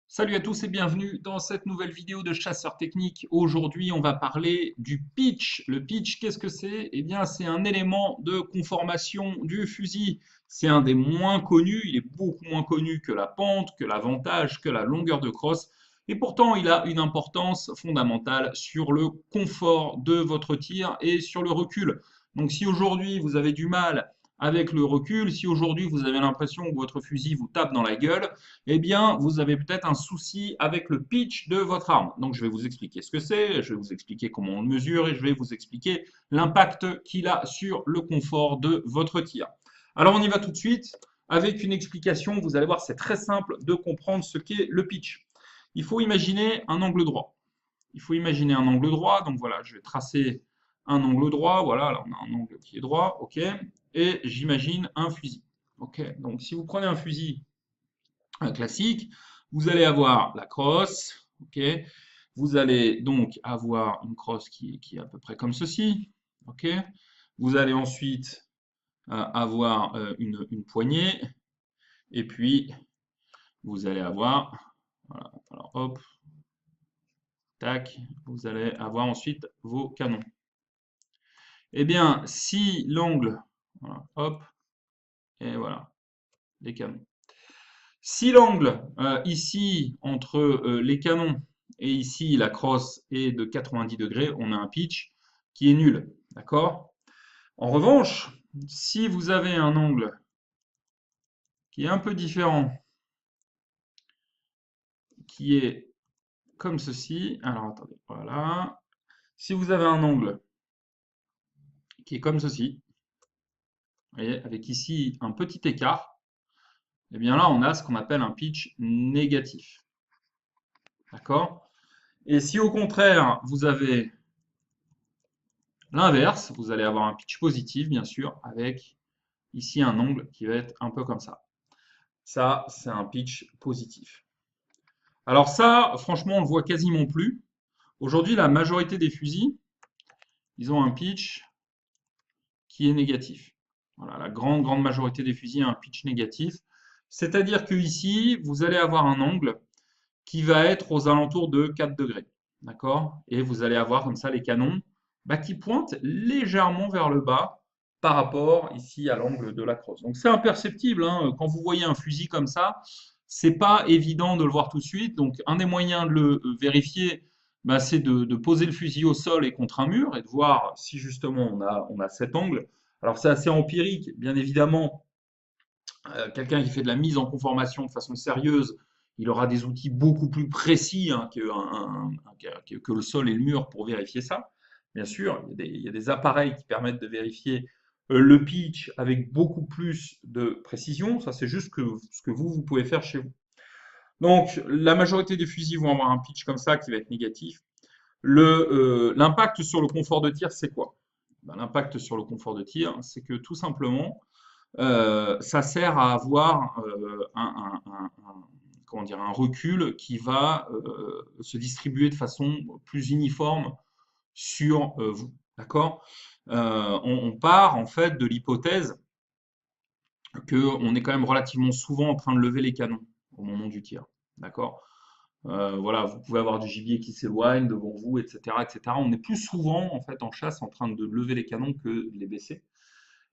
Salut à tous et bienvenue dans cette nouvelle vidéo de Chasseur Technique. Aujourd'hui, on va parler du pitch. Le pitch, qu'est-ce que c'est? Eh bien, c'est un élément de conformation du fusil. C'est un des moins connus. Il est beaucoup moins connu que la pente, que l'avantage, que la longueur de crosse. Et pourtant, il a une importance fondamentale sur le confort de votre tir et sur le recul. Donc, si aujourd'hui vous avez du mal avec le recul, si aujourd'hui vous avez l'impression que votre fusil vous tape dans la gueule, eh bien, vous avez peut-être un souci avec le pitch de votre arme. Donc, je vais vous expliquer ce que c'est, je vais vous expliquer comment on le mesure et je vais vous expliquer l'impact qu'il a sur le confort de votre tir. Alors, on y va tout de suite avec une explication. Vous allez voir, c'est très simple de comprendre ce qu'est le pitch. Il faut imaginer un angle droit. Il faut imaginer un angle droit. Donc, voilà, je vais tracer un angle droit. Voilà, là, on a un angle qui est droit. OK. Et j'imagine un fusil. OK. Donc, si vous prenez un fusil classique. Vous allez avoir la crosse, ok. Vous allez donc avoir une crosse qui est à peu près comme ceci, ok. Vous allez ensuite avoir une poignée, et puis vous allez avoir, voilà, alors hop, tac, vous allez avoir ensuite vos canons. Eh bien, si l'angle, voilà, hop, et voilà, les canons. Si l'angle ici entre les canons et ici la crosse est de 90 degrés, on a un pitch qui est nul. D'accord? En revanche, si vous avez un angle qui est un peu différent, qui est comme ceci, alors attendez, voilà. Si vous avez un angle qui est comme ceci, vous voyez, avec ici un petit écart, eh bien là on a ce qu'on appelle un pitch négatif. D'accord? Et si au contraire vous avez l'inverse, vous allez avoir un pitch positif, bien sûr, avec ici un angle qui va être un peu comme ça. Ça, c'est un pitch positif. Alors ça, franchement, on le voit quasiment plus. Aujourd'hui, la majorité des fusils, ils ont un pitch qui est négatif. Voilà, la grande majorité des fusils a un pitch négatif. C'est-à-dire que ici, vous allez avoir un angle qui va être aux alentours de 4 degrés. D'accord? Et vous allez avoir comme ça les canons qui pointent légèrement vers le bas par rapport ici à l'angle de la crosse. Donc c'est imperceptible, hein. Quand vous voyez un fusil comme ça, c'est pas évident de le voir tout de suite. Donc un des moyens de le vérifier, c'est de poser le fusil au sol et contre un mur et de voir si justement on a cet angle. Alors c'est assez empirique, bien évidemment. Quelqu'un qui fait de la mise en conformation de façon sérieuse, il aura des outils beaucoup plus précis hein, que le sol et le mur pour vérifier ça. Bien sûr, il y a des appareils qui permettent de vérifier le pitch avec beaucoup plus de précision. Ça, c'est juste ce que vous pouvez faire chez vous. Donc, la majorité des fusils vont avoir un pitch comme ça qui va être négatif. L'impact sur le confort de tir, c'est quoi? L'impact sur le confort de tir, c'est que tout simplement, ça sert à avoir comment dire, un recul qui va se distribuer de façon plus uniforme sur vous. D'accord? On part en fait de l'hypothèse qu'on est quand même relativement souvent en train de lever les canons au moment du tir. D'accord? Voilà, vous pouvez avoir du gibier qui s'éloigne devant vous, etc., etc. On est plus souvent en fait en chasse en train de lever les canons que de les baisser.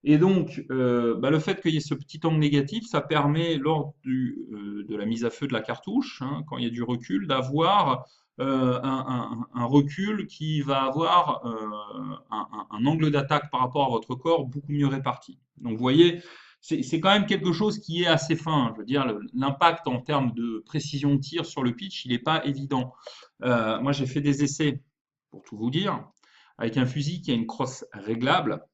Et donc, le fait qu'il y ait ce petit angle négatif, ça permet, lors de la mise à feu de la cartouche, hein, quand il y a du recul, d'avoir un recul qui va avoir un angle d'attaque par rapport à votre corps beaucoup mieux réparti. Donc, vous voyez, c'est quand même quelque chose qui est assez fin. Je veux dire, l'impact en termes de précision de tir sur le pitch, il n'est pas évident. Moi, j'ai fait des essais, pour tout vous dire, avec un fusil qui a une crosse réglable.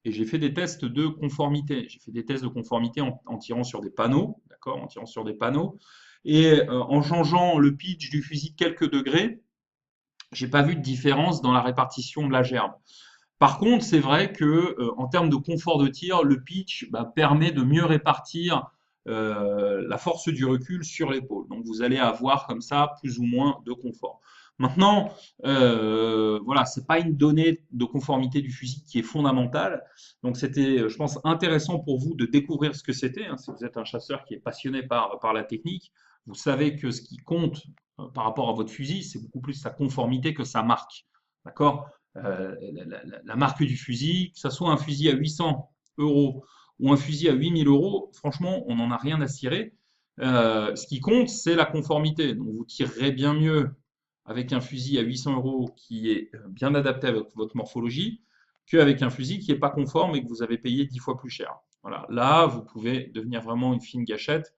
Et j'ai fait des tests de conformité. J'ai fait des tests de conformité en tirant sur des panneaux, d'accord, en tirant sur des panneaux. Et en changeant le pitch du fusil de quelques degrés, j'ai pas vu de différence dans la répartition de la gerbe. Par contre, c'est vrai que en termes de confort de tir, le pitch permet de mieux répartir la force du recul sur l'épaule. Donc vous allez avoir comme ça plus ou moins de confort. Maintenant, voilà, c'est pas une donnée de conformité du fusil qui est fondamentale. Donc c'était, je pense, intéressant pour vous de découvrir ce que c'était. Hein, si vous êtes un chasseur qui est passionné par la technique, vous savez que ce qui compte par rapport à votre fusil, c'est beaucoup plus sa conformité que sa marque. D'accord? La marque du fusil, que ce soit un fusil à 800 euros ou un fusil à 8000 euros, franchement, on n'en a rien à cirer. Ce qui compte, c'est la conformité. Donc, vous tirerez bien mieux avec un fusil à 800 euros qui est bien adapté avec votre morphologie qu'avec un fusil qui n'est pas conforme et que vous avez payé 10 fois plus cher. Voilà. Là, vous pouvez devenir vraiment une fine gâchette.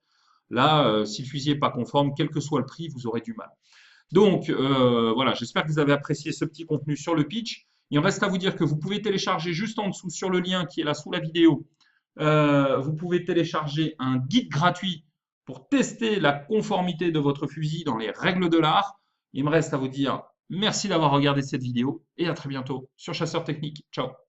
Là, si le fusil n'est pas conforme, quel que soit le prix, vous aurez du mal. Donc, voilà, j'espère que vous avez apprécié ce petit contenu sur le pitch. Il me reste à vous dire que vous pouvez télécharger juste en dessous sur le lien qui est là sous la vidéo. Vous pouvez télécharger un guide gratuit pour tester la conformité de votre fusil dans les règles de l'art. Il me reste à vous dire merci d'avoir regardé cette vidéo et à très bientôt sur Chasseur Technique. Ciao!